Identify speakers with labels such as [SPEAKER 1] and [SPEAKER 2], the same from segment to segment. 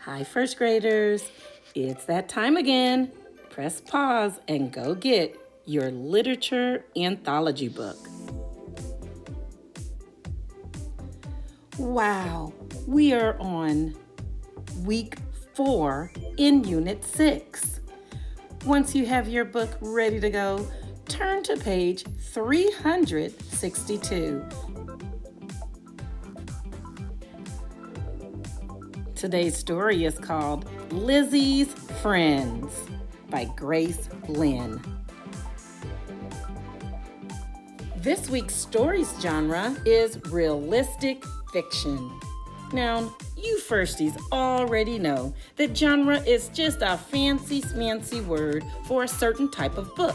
[SPEAKER 1] Hi, first graders. It's that time again. Press pause and go get your literature anthology book. Wow, we are on week 4 in unit 6. Once you have your book ready to go, turn to page 362. Today's story is called Lissy's Friends by Grace Lynn. This week's stories genre is realistic fiction. Now, you firsties already know that genre is just a fancy-smancy word for a certain type of book.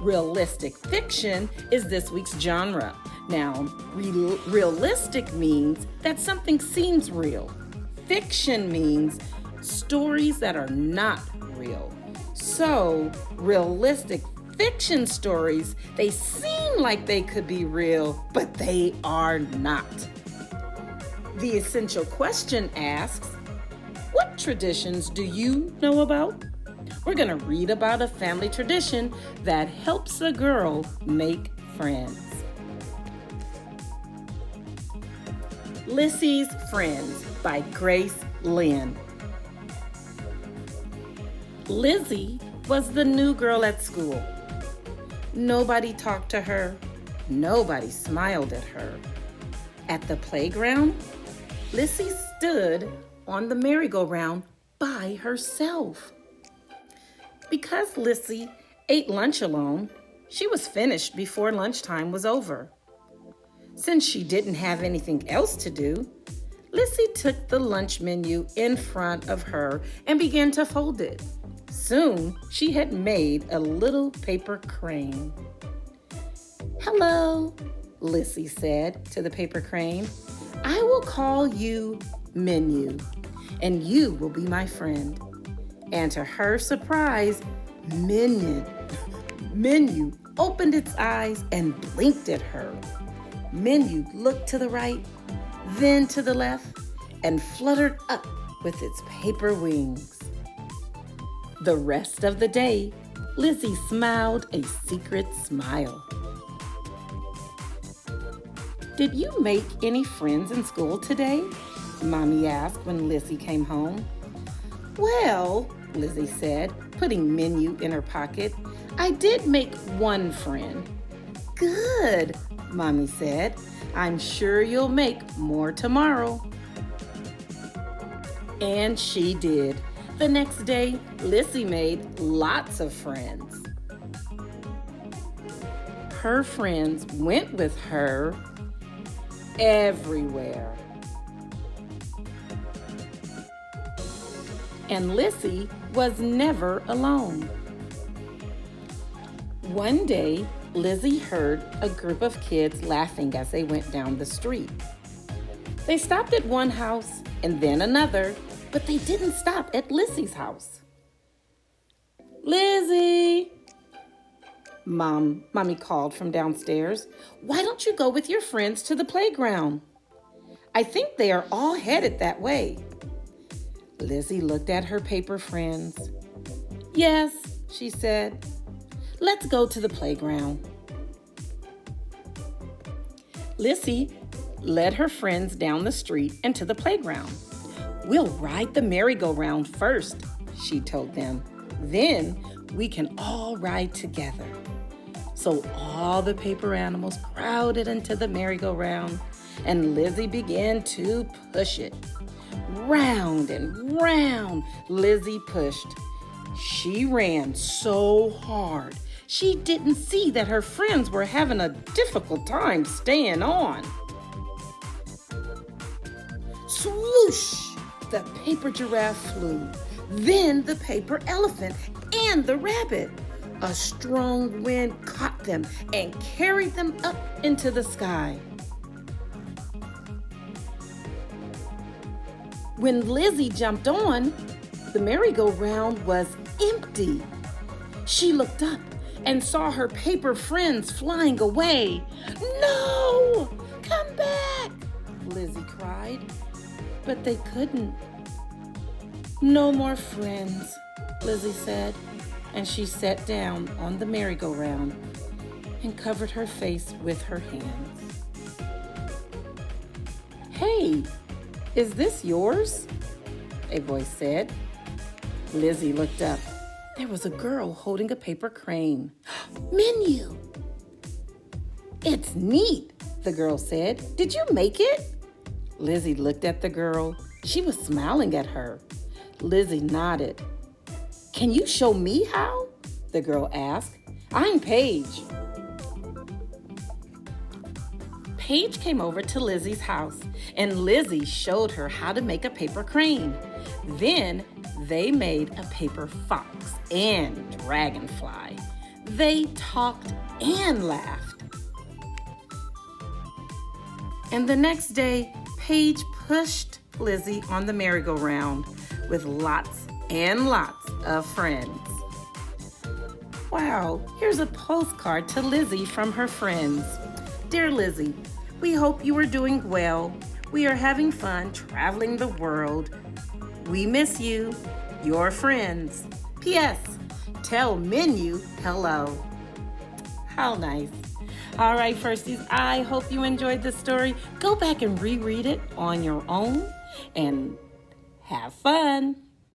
[SPEAKER 1] Realistic fiction is this week's genre. Now, realistic means that something seems real. Fiction means stories that are not real. So, realistic fiction stories, they seem like they could be real, but they are not. The essential question asks, what traditions do you know about? We're going to read about a family tradition that helps a girl make friends. Lissy's Friends by Grace Lynn. Lizzie was the new girl at school. Nobody talked to her. Nobody smiled at her. At the playground, Lissy stood on the merry-go-round by herself. Because Lissy ate lunch alone, she was finished before lunchtime was over. Since she didn't have anything else to do, Lissy took the lunch menu in front of her and began to fold it. Soon, she had made a little paper crane. "Hello," Lissy said to the paper crane. "I will call you Menu, and you will be my friend." And to her surprise, Menu opened its eyes and blinked at her. Menu looked to the right, then to the left, and fluttered up with its paper wings. The rest of the day, Lizzie smiled a secret smile. "Did you make any friends in school today?" Mommy asked when Lizzie came home. "Well," Lizzie said, putting Menu in her pocket, "I did make one friend." "Good," Mommy said. "I'm sure you'll make more tomorrow." And she did. The next day, Lissy made lots of friends. Her friends went with her everywhere. And Lissy was never alone. One day, Lizzie heard a group of kids laughing as they went down the street. They stopped at one house and then another, but they didn't stop at Lissy's house. "Lizzie," Mommy called from downstairs, "why don't you go with your friends to the playground? I think they are all headed that way." Lizzie looked at her paper friends. "Yes," she said. "Let's go to the playground." Lissy led her friends down the street and to the playground. "We'll ride the merry-go-round first," she told them. "Then we can all ride together." So all the paper animals crowded into the merry-go-round, and Lizzie began to push it. Round and round, Lizzie pushed. She ran so hard, she didn't see that her friends were having a difficult time staying on. Swoosh! The paper giraffe flew, then the paper elephant and the rabbit. A strong wind caught them and carried them up into the sky. When Lizzie jumped on, the merry-go-round was empty. She looked up and saw her paper friends flying away. "No! Come back!" Lizzie cried, but they couldn't. No more friends, Lizzie said, and she sat down on the merry-go-round and covered her face with her hands. Hey, is this yours? A voice said. Lizzie looked up. There was a girl holding a paper crane. Menu! It's neat, the girl said. Did you make it? Lizzie looked at the girl. She was smiling at her. Lizzie nodded. Can you show me how? The girl asked. I'm Paige. Paige came over to Lizzie's house, and Lizzie showed her how to make a paper crane. Then they made a paper fox and dragonfly. They talked and laughed. And the next day, Paige pushed Lizzie on the merry-go-round with lots and lots of friends. Wow, here's a postcard to Lizzie from her friends. Dear Lizzie, we hope you are doing well. We are having fun traveling the world. We miss you, your friends. P.S. Tell Menu hello. How nice. All right, firsties, I hope you enjoyed this story. Go back and reread it on your own and have fun.